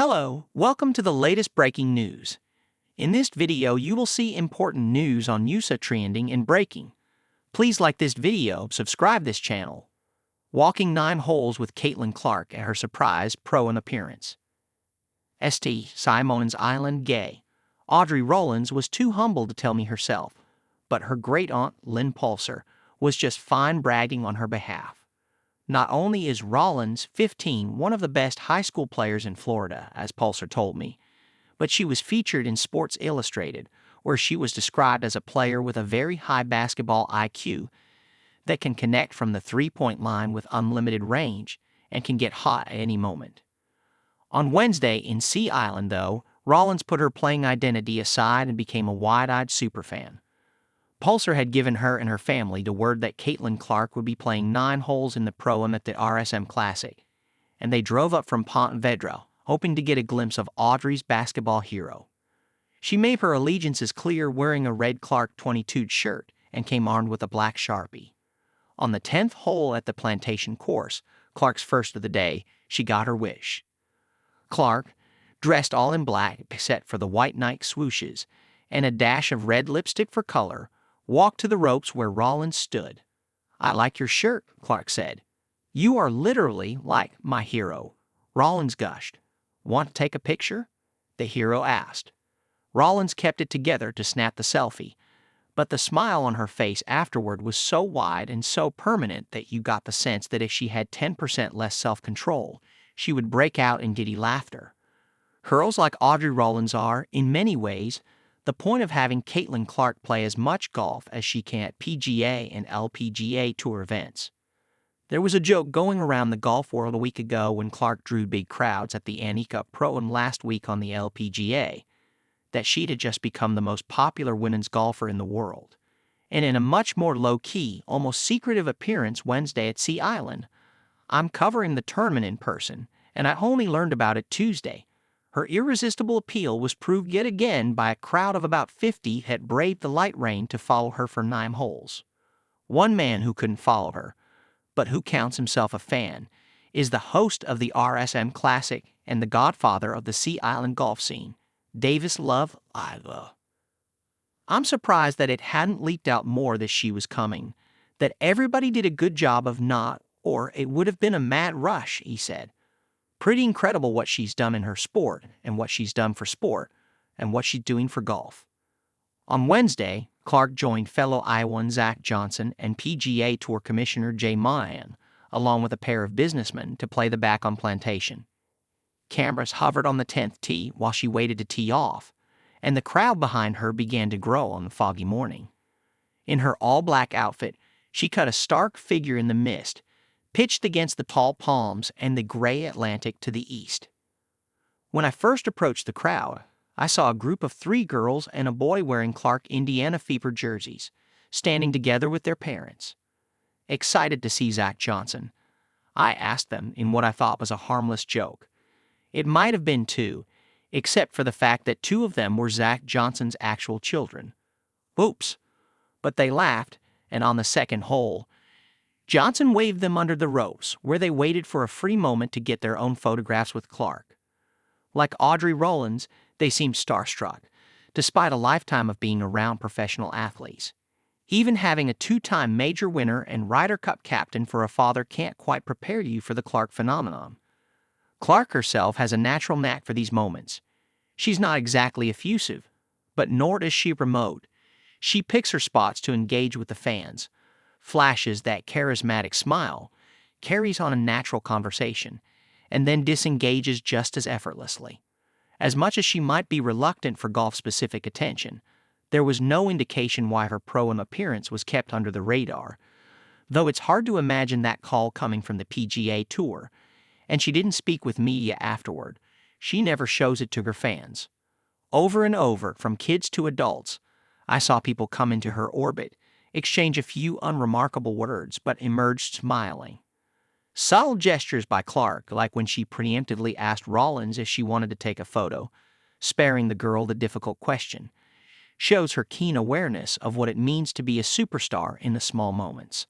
Hello, welcome to the latest breaking news. In this video, you will see important news on USA trending and breaking. Please like this video, subscribe this channel. Walking 9 holes with Caitlin Clark at her surprise pro-am appearance. St. Simon's Island gay. Audrey Rollins was too humble to tell me herself, but her great-aunt, Lynn Pulser, was just fine bragging on her behalf. Not only is Rollins, 15, one of the best high school players in Florida, as Pulser told me, but she was featured in Sports Illustrated, where she was described as a player with a very high basketball IQ that can connect from the three-point line with unlimited range and can get hot at any moment. On Wednesday in Sea Island, though, Rollins put her playing identity aside and became a wide-eyed superfan. Pulser had given her and her family the word that Caitlin Clark would be playing 9 holes in the Pro-Am at the RSM Classic, and they drove up from Ponte Vedra, hoping to get a glimpse of Audrey's basketball hero. She made her allegiances clear wearing a red Clark 22 shirt and came armed with a black Sharpie. On the 10th hole at the Plantation course, Clark's first of the day, she got her wish. Clark, dressed all in black except for the white Nike swooshes and a dash of red lipstick for color, walked to the ropes where Rollins stood. "I like your shirt," Clark said. "You are literally like my hero," Rollins gushed. "Want to take a picture?" the hero asked. Rollins kept it together to snap the selfie, but the smile on her face afterward was so wide and so permanent that you got the sense that if she had 10% less self-control, she would break out in giddy laughter. Girls like Audrey Rollins are, in many ways, the point of having Caitlin Clark play as much golf as she can at PGA and LPGA Tour events. There was a joke going around the golf world a week ago when Clark drew big crowds at the Annika Pro-Am last week on the LPGA, that she'd had just become the most popular women's golfer in the world. And in a much more low-key, almost secretive appearance Wednesday at Sea Island, "I'm covering the tournament in person, and I only learned about it Tuesday." Her irresistible appeal was proved yet again by a crowd of about 50 that braved the light rain to follow her for 9 holes. One man who couldn't follow her, but who counts himself a fan, is the host of the RSM Classic and the godfather of the Sea Island golf scene, Davis Love Iva. "I'm surprised that it hadn't leaked out more that she was coming, that everybody did a good job of not, or it would have been a mad rush," he said. "Pretty incredible what she's done in her sport, and what she's done for sport, and what she's doing for golf." On Wednesday, Clark joined fellow Iowan Zach Johnson and PGA Tour Commissioner Jay Monahan, along with a pair of businessmen, to play the back on Plantation. Cameras hovered on the 10th tee while she waited to tee off, and the crowd behind her began to grow on the foggy morning. In her all-black outfit, she cut a stark figure in the mist, pitched against the tall palms and the gray Atlantic to the east. When I first approached the crowd, I saw a group of 3 girls and a boy wearing Clark Indiana Fever jerseys, standing together with their parents. Excited to see Zach Johnson, I asked them in what I thought was a harmless joke. It might have been 2, except for the fact that 2 of them were Zach Johnson's actual children. Oops! But they laughed, and on the 2nd hole, Johnson waved them under the ropes, where they waited for a free moment to get their own photographs with Clark. Like Audrey Rollins, they seemed starstruck, despite a lifetime of being around professional athletes. Even having a 2-time major winner and Ryder Cup captain for a father can't quite prepare you for the Clark phenomenon. Clark herself has a natural knack for these moments. She's not exactly effusive, but nor is she remote. She picks her spots to engage with the fans, flashes that charismatic smile, carries on a natural conversation, and then disengages just as effortlessly. As much as she might be reluctant for golf-specific attention, there was no indication why her pro-am appearance was kept under the radar, though it's hard to imagine that call coming from the PGA Tour, and she didn't speak with media afterward. She never shows it to her fans. Over and over, from kids to adults, I saw people come into her orbit, exchange a few unremarkable words, but emerged smiling. Subtle gestures by Clark, like when she preemptively asked Rollins if she wanted to take a photo, sparing the girl the difficult question, shows her keen awareness of what it means to be a superstar in the small moments.